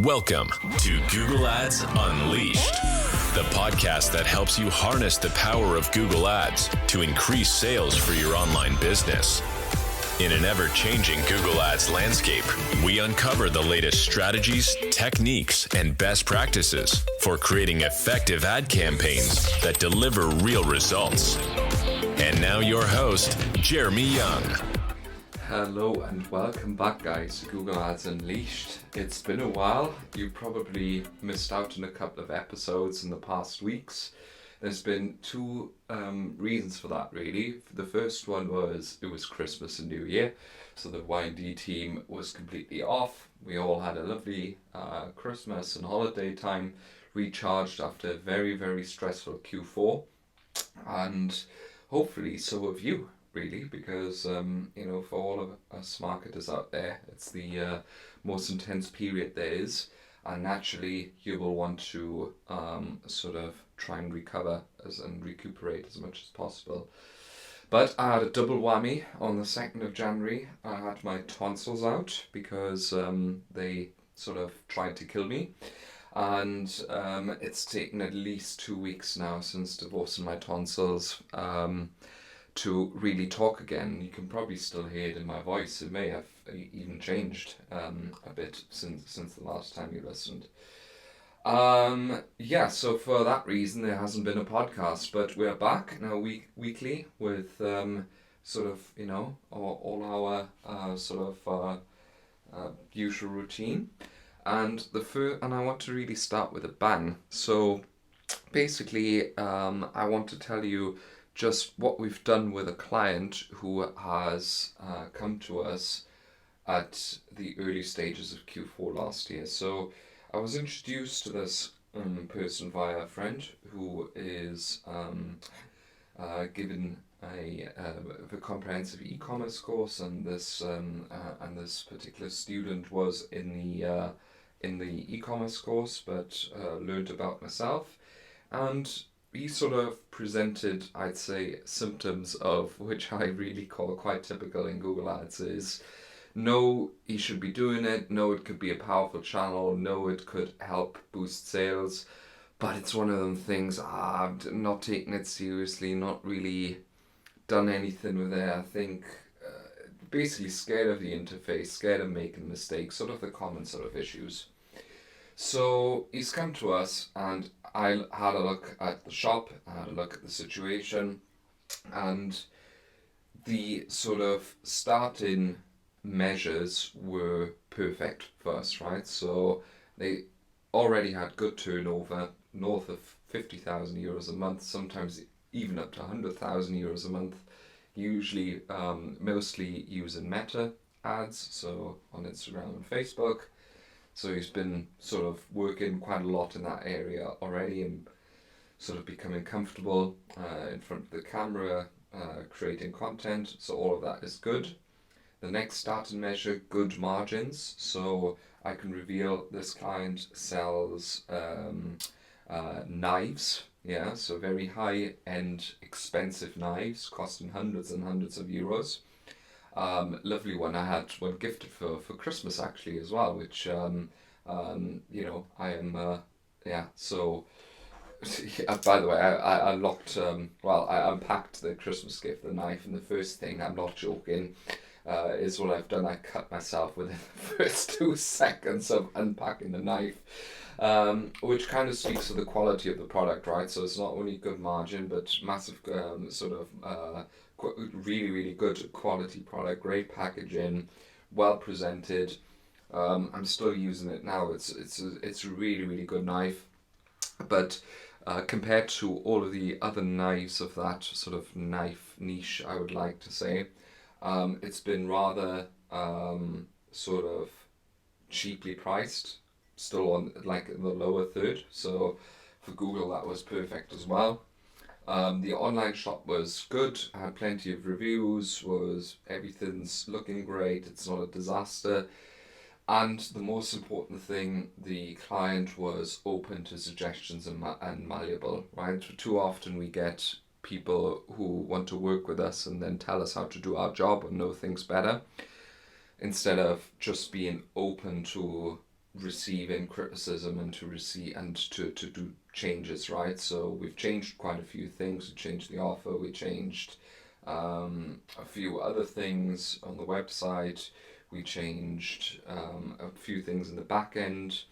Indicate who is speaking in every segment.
Speaker 1: Welcome to Google Ads Unleashed, the podcast that helps you harness the power of Google Ads to increase sales for your online business. In an ever-changing Google Ads landscape, we uncover the latest strategies, techniques, and best practices for creating effective ad campaigns that deliver real results. And now your host, Jeremy Young.
Speaker 2: Hello and welcome back, guys, to Google Ads Unleashed. It's been a while. You probably missed out on a couple of episodes in the past weeks. There's been two reasons for that, really. The first one was it was Christmas and New Year, so the Y&D team was completely off. We all had a lovely Christmas and holiday time, recharged after a very, very stressful Q4, and hopefully so have you. Really, because for all of us marketers out there, it's the most intense period there is, and naturally you will want to sort of try and recover and recuperate as much as possible. But I had a double whammy on the 2nd of January. I had my tonsils out because they sort of tried to kill me, and it's taken at least 2 weeks now since divorcing my tonsils to really talk again. You can probably still hear it in my voice. It may have even changed a bit since the last time you listened. So for that reason there hasn't been a podcast, but we're back now weekly with all our usual routine, and I want to really start with a bang. So basically I want to tell you just what we've done with a client who has come to us at the early stages of Q4 last year. So I was introduced to this person via a friend who is given a comprehensive e-commerce course, and this particular student was in the e-commerce course, but learned about myself, and he sort of presented, I'd say, symptoms of which I really call quite typical in Google Ads is, no, he should be doing it, no, it could be a powerful channel, no, it could help boost sales, but it's one of them things, I've not taken it seriously, not really done anything with it. I think basically scared of the interface, scared of making mistakes, sort of the common sort of issues. So he's come to us, and I had a look at the shop, I had a look at the situation, and the sort of starting measures were perfect for us, right? So they already had good turnover, north of 50,000 euros a month, sometimes even up to 100,000 euros a month, usually mostly using Meta ads, so on Instagram and Facebook. So he's been sort of working quite a lot in that area already and sort of becoming comfortable in front of the camera, creating content. So all of that is good. The next starting measure, good margins. So I can reveal this client sells knives. Yeah, so very high-end, expensive knives costing hundreds and hundreds of euros. Lovely one. I had one gifted for Christmas actually as well, which I am so by the way, I locked I unpacked the Christmas gift, the knife, and the first thing, I'm not joking, is what I've done. I cut myself within the first 2 seconds of unpacking the knife, which kind of speaks to the quality of the product, right? So it's not only good margin, but massive really, really good quality product, great packaging, well presented. I'm still using it now. It's a really, really good knife, but compared to all of the other knives of that sort of knife niche, I would like to say, it's been rather sort of cheaply priced, still on like in the lower third. So for Google that was perfect as well. The online shop was good, I had plenty of reviews, everything's looking great, it's not a disaster. And the most important thing, the client was open to suggestions and malleable, right? Too often we get people who want to work with us and then tell us how to do our job and know things better, instead of just being open to receiving criticism and to do changes, right? So we've changed quite a few things. We changed the offer. We changed a few other things on the website. We changed a few things in the back end.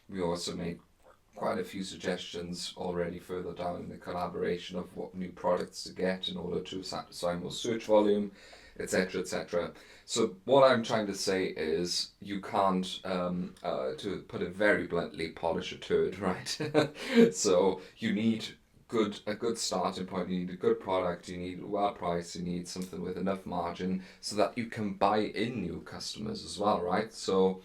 Speaker 2: We also made quite a few suggestions already further down in the collaboration of what new products to get in order to satisfy more search volume, etc., etc. So what I'm trying to say is you can't, to put it very bluntly, polish a turd, right? So you need a good starting point. You need a good product. You need well priced. You need something with enough margin so that you can buy in new customers as well, right? So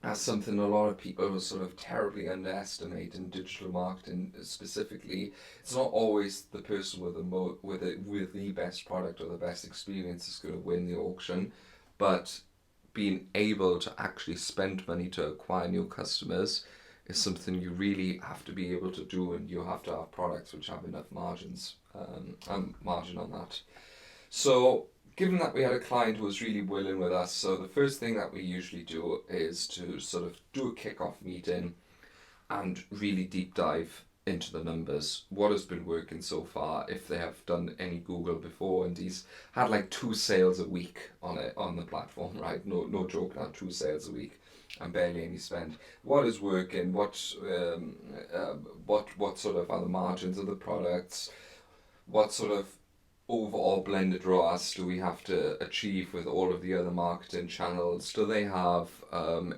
Speaker 2: that's something a lot of people sort of terribly underestimate in digital marketing specifically. It's not always the person with with the best product or the best experience is going to win the auction, but being able to actually spend money to acquire new customers is something you really have to be able to do, and you have to have products which have enough margin on that. So, given that we had a client who was really willing with us, so the first thing that we usually do is to sort of do a kick-off meeting and really deep dive into the numbers. What has been working so far? If they have done any Google before, and he's had like 2 sales a week on the platform, right? No joke, now 2 sales a week, and barely any spend. What is working? What sort of are the margins of the products? What sort of overall blended ROAS do we have to achieve with all of the other marketing channels? Do they have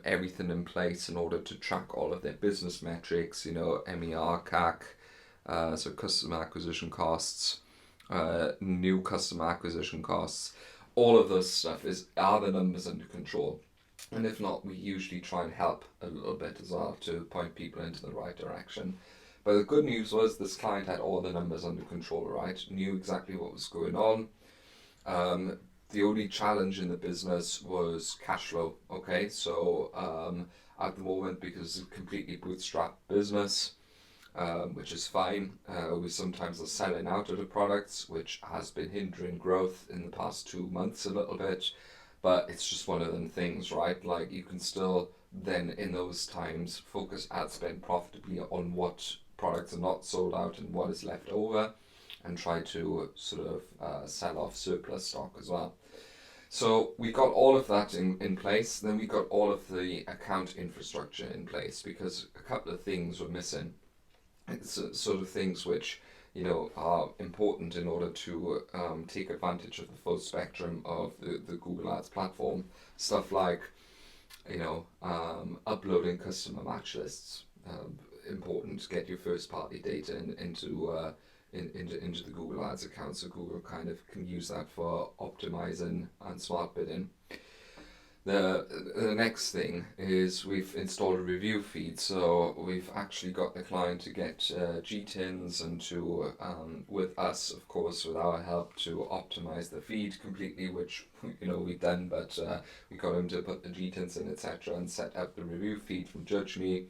Speaker 2: everything in place in order to track all of their business metrics, MER, CAC, so customer acquisition costs, new customer acquisition costs, all of this stuff are the numbers under control? And if not, we usually try and help a little bit as well to point people into the right direction. But the good news was this client had all the numbers under control, right? Knew exactly what was going on. The only challenge in the business was cash flow, okay? So at the moment, because it's a completely bootstrapped business, which is fine, we sometimes are selling out of the products, which has been hindering growth in the past 2 months a little bit. But it's just one of them things, right? Like you can still then in those times focus ad spend profitably on what products are not sold out and what is left over, and try to sort of sell off surplus stock as well. So we got all of that in place. Then we got all of the account infrastructure in place, because a couple of things were missing. It's sort of things which are important in order to take advantage of the full spectrum of the Google Ads platform. Stuff like uploading customer match lists. Important to get your first party data into the Google Ads account, so Google kind of can use that for optimizing and smart bidding. The next thing is we've installed a review feed, so we've actually got the client to get GTINs and to, with us, of course, with our help, to optimize the feed completely, which we've done, but we got him to put the GTINs in, etc., and set up the review feed from Judge Me,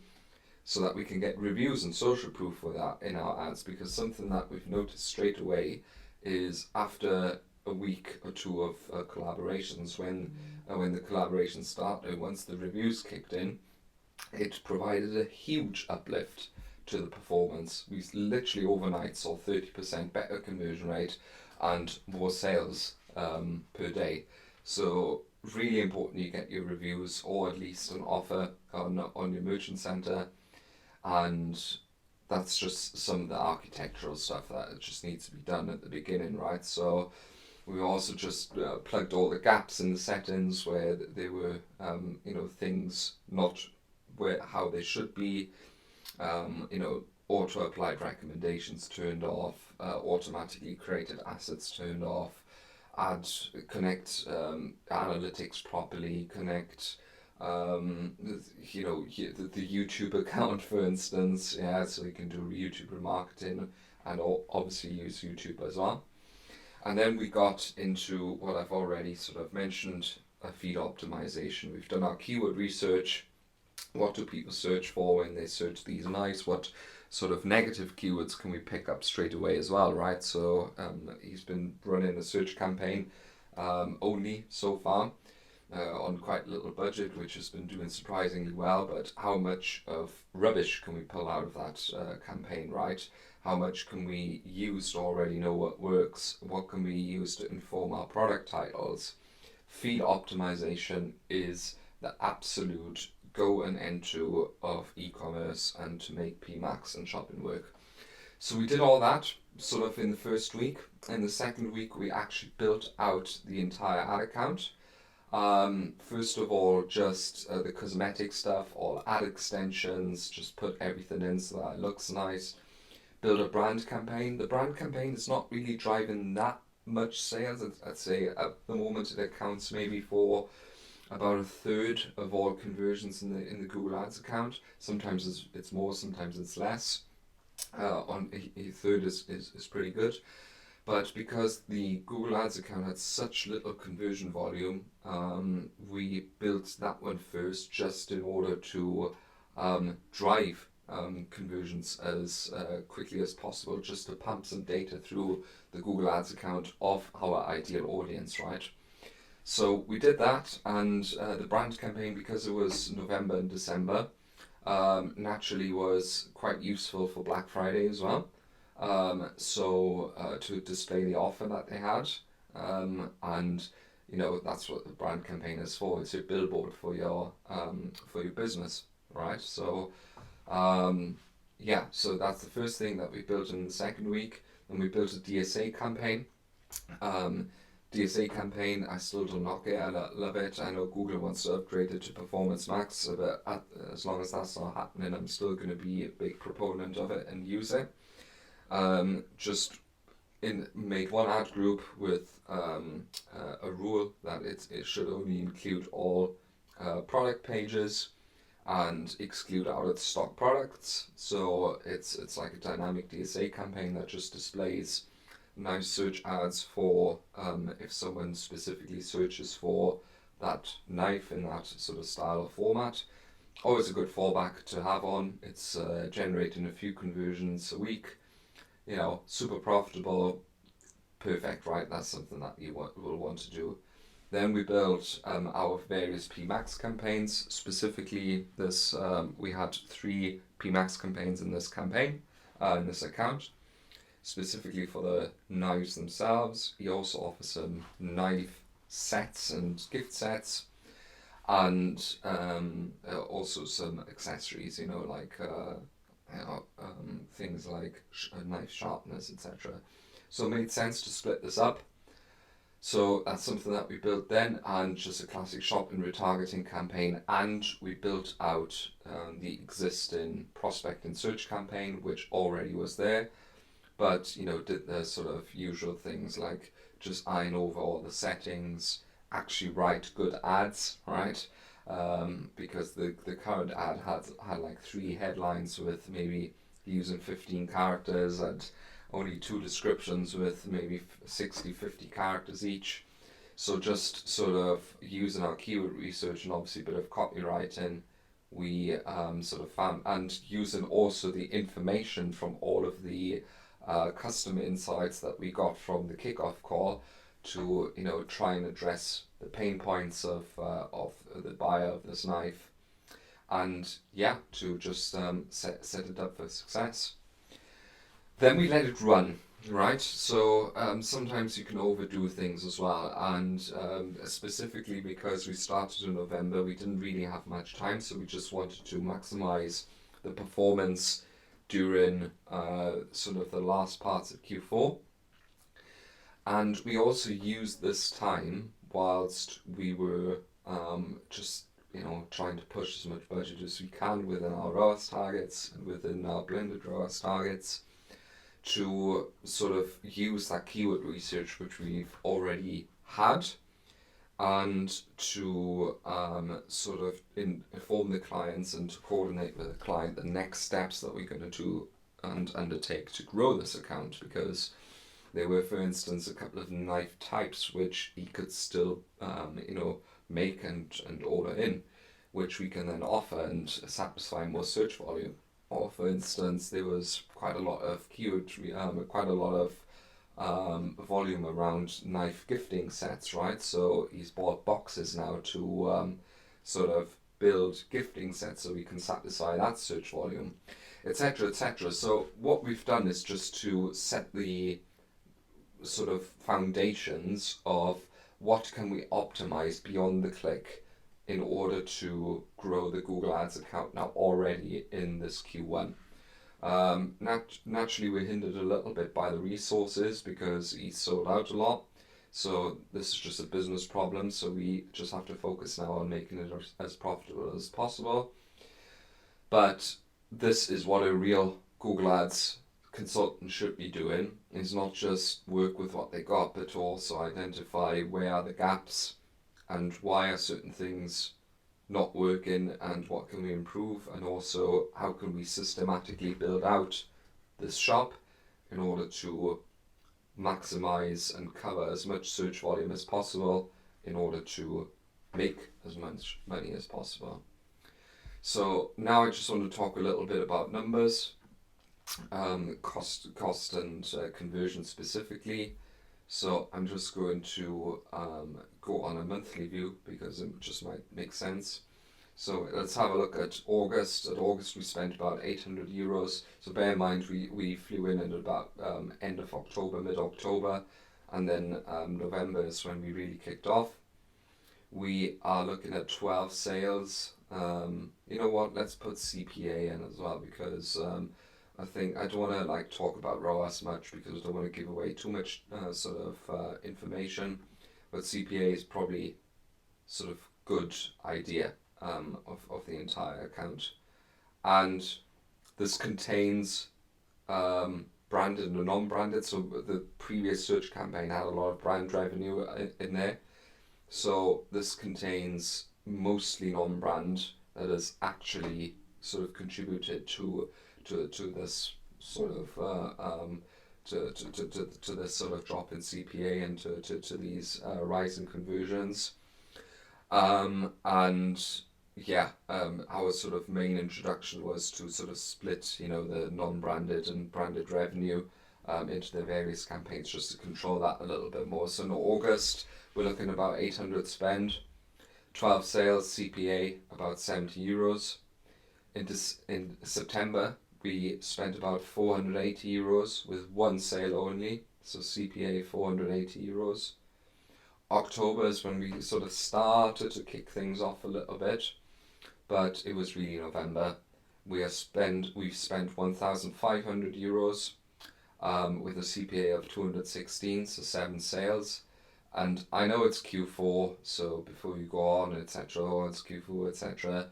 Speaker 2: so that we can get reviews and social proof for that in our ads. Because something that we've noticed straight away is after a week or two of collaborations, when the collaborations started, once the reviews kicked in, it provided a huge uplift to the performance. We literally overnight saw 30% better conversion rate and more sales per day. So really important you get your reviews, or at least an offer on your merchant center. And that's just some of the architectural stuff that just needs to be done at the beginning, right? So we also just plugged all the gaps in the settings where they were, things not how they should be. Auto applied recommendations turned off, automatically created assets turned off, connect analytics properly, connect the YouTube account, for instance, so you can do YouTube remarketing and obviously use YouTube as well. And then we got into what I've already sort of mentioned, feed optimization. We've done our keyword research. What do people search for when they search these nights? What sort of negative keywords can we pick up straight away as well, right? So he's been running a search campaign only so far. on quite little budget, which has been doing surprisingly well. But how much of rubbish can we pull out of that campaign, right? How much can we use to already know what works? What can we use to inform our product titles? Feed optimization is the absolute go and enter of e-commerce and to make PMax and shopping work. So we did all that sort of in the first week. In the second week, we actually built out the entire ad account. First of all, just the cosmetic stuff, all ad extensions, just put everything in so that it looks nice. Build a brand campaign. The brand campaign is not really driving that much sales. I'd say at the moment it accounts maybe for about a third of all conversions in the Google Ads account. Sometimes it's more, sometimes it's less. On a third is pretty good. But because the Google Ads account had such little conversion volume, we built that one first just in order to drive conversions as quickly as possible, just to pump some data through the Google Ads account of our ideal audience, right? So we did that, and the brand campaign, because it was November and December, naturally was quite useful for Black Friday as well. To display the offer that they had, and that's what the brand campaign is for. It's your billboard for your business, right? So so that's the first thing that we built in the second week. And we built a DSA campaign. DSA campaign, I still do not get. I love it. I know Google wants to upgrade it to Performance Max, but as long as that's not happening, I'm still going to be a big proponent of it and use it. Just made one ad group with a rule that it should only include all product pages and exclude out of stock products. So it's like a dynamic DSA campaign that just displays nice search ads for if someone specifically searches for that knife in that sort of style or format. Always a good fallback to have on. It's generating a few conversions a week. Super profitable, perfect, right? That's something that you will want to do. Then we built our various PMax campaigns. Specifically, we had 3 PMax campaigns in this campaign, in this account, specifically for the knives themselves. He also offers some knife sets and gift sets, and also some accessories, like things like knife sharpeners, etc. So it made sense to split this up. So that's something that we built then, and just a classic shopping retargeting campaign. And we built out the existing prospect and search campaign, which already was there, but did the sort of usual things like just iron over all the settings, actually write good ads, right? Because the current ad had like 3 headlines with maybe using 15 characters and only 2 descriptions with maybe 50 characters each. So just sort of using our keyword research and obviously a bit of copywriting, we sort of found, and using also the information from all of the customer insights that we got from the kickoff call to try and address the pain points of the buyer of this knife, and to just set it up for success. Then we let it run, right? So sometimes you can overdo things as well, and specifically because we started in November, we didn't really have much time, so we just wanted to maximize the performance during sort of the last parts of Q4. And we also used this time whilst we were just trying to push as much budget as we can within our ROAS targets and within our blended ROAS targets, to sort of use that keyword research which we've already had, and to sort of inform the clients and to coordinate with the client the next steps that we're going to do and undertake to grow this account, because there were, for instance, a couple of knife types which he could still make and order in, which we can then offer and satisfy more search volume. Or for instance, there was quite a lot of volume around knife gifting sets, right? So he's bought boxes now to sort of build gifting sets so we can satisfy that search volume, etc., etc. So what we've done is just to set the sort of foundations of what can we optimize beyond the click in order to grow the Google Ads account now already in this Q1. Naturally, we're hindered a little bit by the resources because he's sold out a lot. So this is just a business problem. So we just have to focus now on making it as profitable as possible. But this is what a real Google Ads consultant should be doing, is not just work with what they got, but to also identify where are the gaps and why are certain things not working and what can we improve, and also how can we systematically build out this shop in order to maximize and cover as much search volume as possible in order to make as much money as possible. So now I just want to talk a little bit about numbers, cost and conversion specifically. So I'm just going to go on a monthly view because it just might make sense. So let's have a look at August. At August we spent about €800. So bear in mind we flew in at about end of October, mid-October, and then November is when we really kicked off. We are looking at 12 sales. You know what? Let's put CPA in as well because I think I don't want to talk about ROAS much because I don't want to give away too much information. But CPA is probably sort of good idea of the entire account, and this contains branded and non-branded. So the previous search campaign had a lot of brand revenue in there. So this contains mostly non-brand that has actually sort of contributed to this sort of to this sort of drop in CPA and to these rise in conversions. Our sort of main introduction was to sort of split, the non-branded and branded revenue into the various campaigns just to control that a little bit more. So in August, we're looking at about 800 spend, 12 sales, CPA about €70. In September, we spent about €480 with one sale only, so CPA €480. October is when we sort of started to kick things off a little bit, but it was really November. We've spent €1,500 with a CPA of 216, so 7 sales. And I know it's Q4, so before you go on, etc., it's Q4, etc.,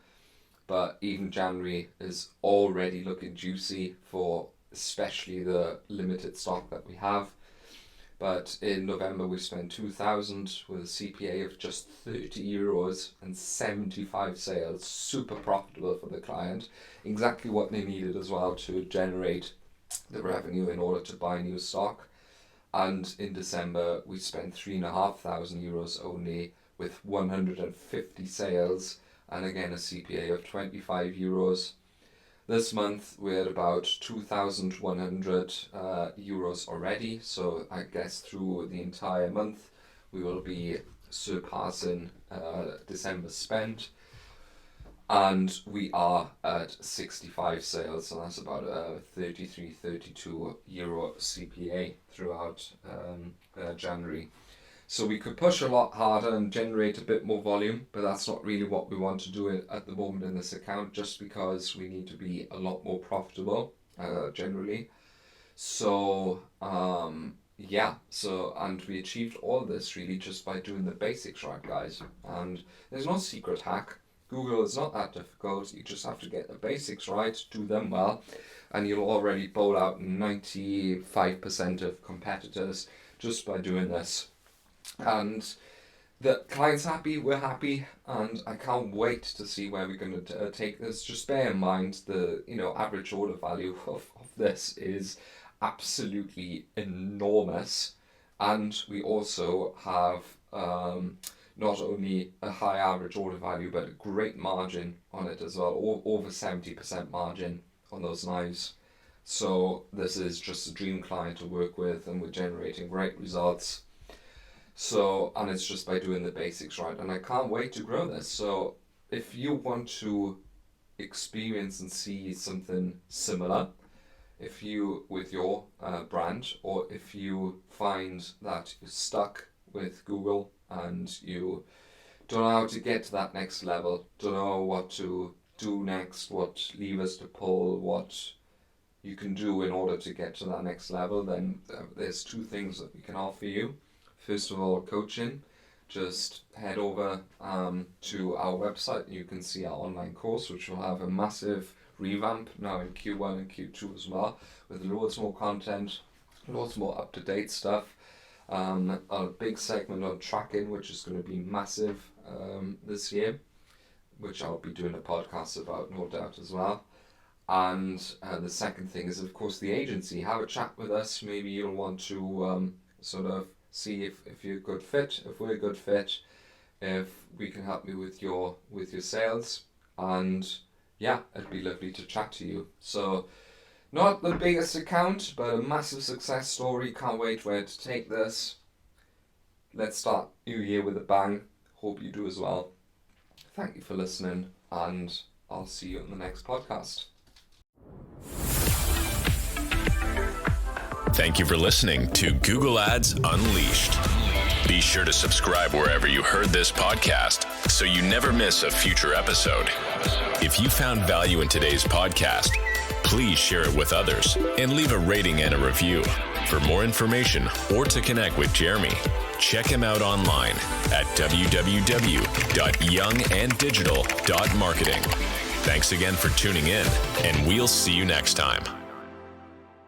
Speaker 2: but even January is already looking juicy for especially the limited stock that we have. But in November we spent 2,000 with a CPA of just €30 and 75 sales. Super profitable for the client. Exactly what they needed as well to generate the revenue in order to buy new stock. And in December we spent €3,500 only with 150 sales, and again a CPA of €25. This month we're at about €2,100 already, so I guess through the entire month we will be surpassing December's spend, and we are at 65 sales, so that's about a €32 CPA throughout January. So we could push a lot harder and generate a bit more volume, but that's not really what we want to do at the moment in this account, just because we need to be a lot more profitable generally. So and we achieved all this really just by doing the basics right, guys. And there's no secret hack. Google is not that difficult. You just have to get the basics right, do them well, and you'll already bowl out 95% of competitors just by doing this. And the client's happy, we're happy, and I can't wait to see where we're going to take this. Just bear in mind the average order value of this is absolutely enormous, and we also have not only a high average order value but a great margin on it as well, over 70% margin on those knives. So this is just a dream client to work with, and we're generating great results. So, and it's just by doing the basics right. And I can't wait to grow this. So if you want to experience and see something similar, if you, with your brand, or if you find that you're stuck with Google and you don't know how to get to that next level, don't know what to do next, what levers to pull, what you can do in order to get to that next level, then there's two things that we can offer you. First of all, coaching. Just head over to our website. You can see our online course, which will have a massive revamp now in Q1 and Q2 as well, with loads more content, lots more up-to-date stuff. A big segment on tracking, which is going to be massive this year, which I'll be doing a podcast about, no doubt, as well. And the second thing is, of course, the agency. Have a chat with us. Maybe you'll want to sort of see if you're a good fit, if we're a good fit, if we can help you with your sales. And yeah, it'd be lovely to chat to you. So not the biggest account, but a massive success story. Can't wait where to take this. Let's start new year with a bang. Hope you do as well. Thank you for listening, and I'll see you in the next podcast.
Speaker 1: Thank you for listening to Google Ads Unleashed. Be sure to subscribe wherever you heard this podcast so you never miss a future episode. If you found value in today's podcast, please share it with others and leave a rating and a review. For more information or to connect with Jeremy, check him out online at www.younganddigital.marketing. Thanks again for tuning in, and we'll see you next time.